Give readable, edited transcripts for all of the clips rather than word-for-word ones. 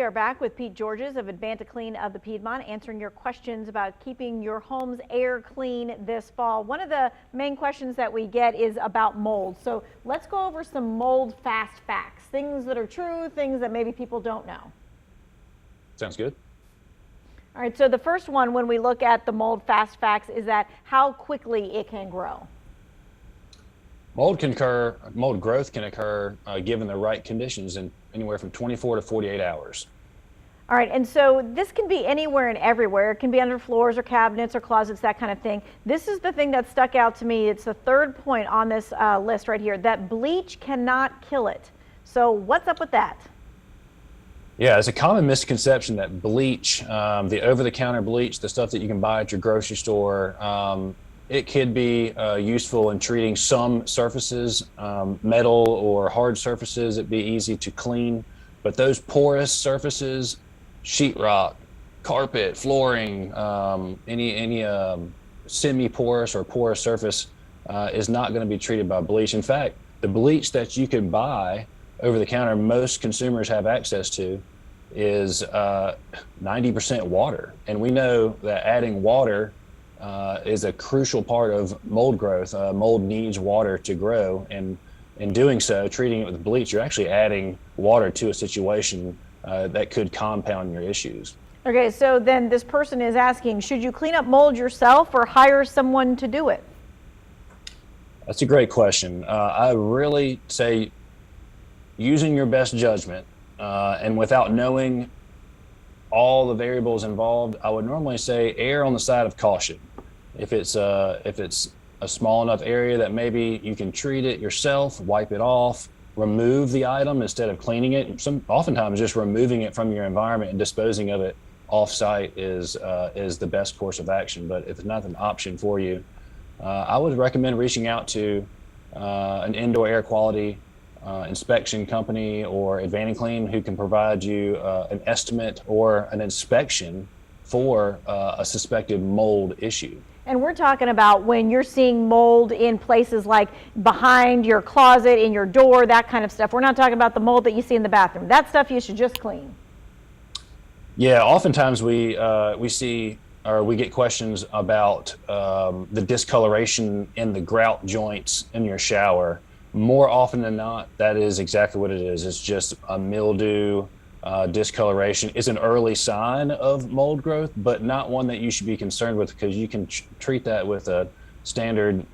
We are back with Pete Georges of Advanta-Clean of the Piedmont, answering your questions about keeping your home's air clean this fall. One of the main questions that we get is about mold. So let's go over some mold fast facts, things that are true, things that maybe people don't know. Sounds good. All right, so the first one when we look at the mold fast facts is that how quickly it can grow. Mold growth can occur given the right conditions in anywhere from 24 to 48 hours. All right, and so this can be anywhere and everywhere. It can be under floors or cabinets or closets, that kind of thing. This is the thing that stuck out to me. It's the third point on this list right here, that bleach cannot kill it. So what's up with that? Yeah, it's a common misconception that bleach, the over-the-counter bleach, the stuff that you can buy at your grocery store, it could be useful in treating some surfaces, metal or hard surfaces. It'd be easy to clean, but those porous surfaces, sheetrock, carpet, flooring, any semi-porous or porous surface is not going to be treated by bleach. In fact, the bleach that you can buy over the counter, most consumers have access to, is 90% water, and we know that adding water is a crucial part of mold growth. Mold needs water to grow, and in doing so, treating it with bleach, you're actually adding water to a situation that could compound your issues. Okay, so then this person is asking, should you clean up mold yourself or hire someone to do it? That's a great question. I really say using your best judgment and without knowing all the variables involved, I would normally say err on the side of caution. If it's a small enough area that maybe you can treat it yourself, wipe it off, remove the item instead of cleaning it. Oftentimes just removing it from your environment and disposing of it off-site is the best course of action. But if it's not an option for you, I would recommend reaching out to an indoor air quality inspection company or Advanta-Clean, who can provide you an estimate or an inspection for a suspected mold issue. And we're talking about when you're seeing mold in places like behind your closet, in your door, that kind of stuff. We're not talking about the mold that you see in the bathroom. That stuff you should just clean. Yeah, oftentimes we see, or we get questions about the discoloration in the grout joints in your shower. More often than not, that is exactly what it is. It's just a mildew, discoloration. It's an early sign of mold growth, but not one that you should be concerned with, because you can treat that with a standard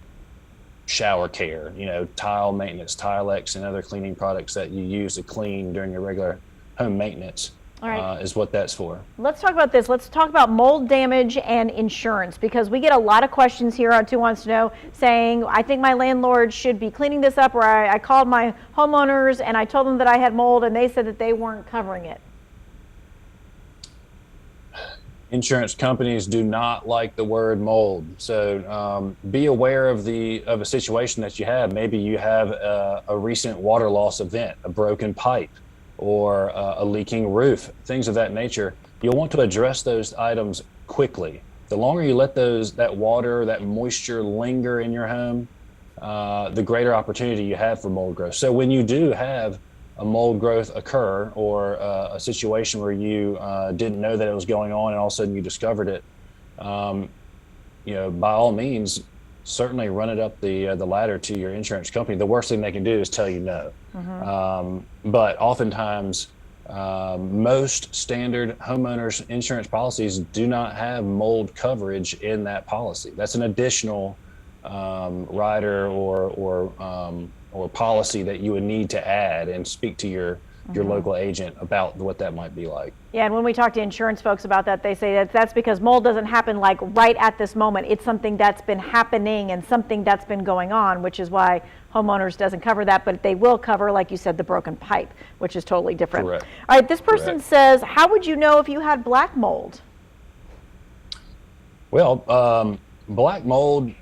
shower care, tile maintenance, Tilex and other cleaning products that you use to clean during your regular home maintenance. All right. Is what that's for. Let's talk about this. Let's talk about mold damage and insurance, because we get a lot of questions here on Who Wants to Know saying, I think my landlord should be cleaning this up, or I called my homeowners and I told them that I had mold and they said that they weren't covering it. Insurance companies do not like the word mold. So be aware of a situation that you have. Maybe you have a recent water loss event, a broken pipe, or a leaking roof, things of that nature. You'll want to address those items quickly. The longer you let that water, that moisture linger in your home, the greater opportunity you have for mold growth. So when you do have a mold growth occur, or a situation where you didn't know that it was going on and all of a sudden you discovered it, by all means, certainly run it up the ladder to your insurance company. The worst thing they can do is tell you no. Mm-hmm. But oftentimes, most standard homeowners insurance policies do not have mold coverage in that policy. That's an additional rider or policy that you would need to add and speak to your local agent about what that might be like. Yeah, and when we talk to insurance folks about that, they say that that's because mold doesn't happen like right at this moment. It's something that's been happening and something that's been going on, which is why homeowners doesn't cover that, but they will cover, like you said, the broken pipe, which is totally different. Correct. All right, this person says, how would you know if you had black mold? Well, black mold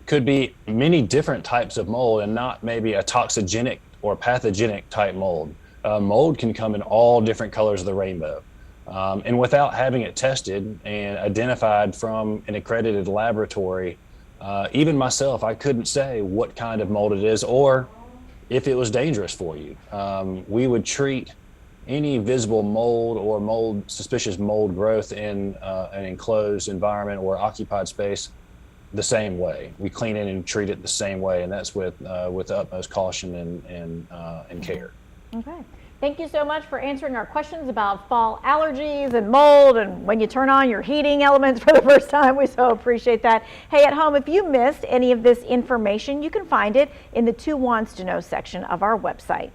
could be many different types of mold, and not maybe a toxigenic or pathogenic type mold. Mold can come in all different colors of the rainbow. And without having it tested and identified from an accredited laboratory, even myself, I couldn't say what kind of mold it is or if it was dangerous for you. We would treat any visible mold or suspicious mold growth in an enclosed environment or occupied space the same way. We clean it and treat it the same way, and that's with the utmost caution and care. Okay. Thank you so much for answering our questions about fall allergies and mold and when you turn on your heating elements for the first time. We so appreciate that. Hey, at home, if you missed any of this information, you can find it in the 2 Wants to Know section of our website.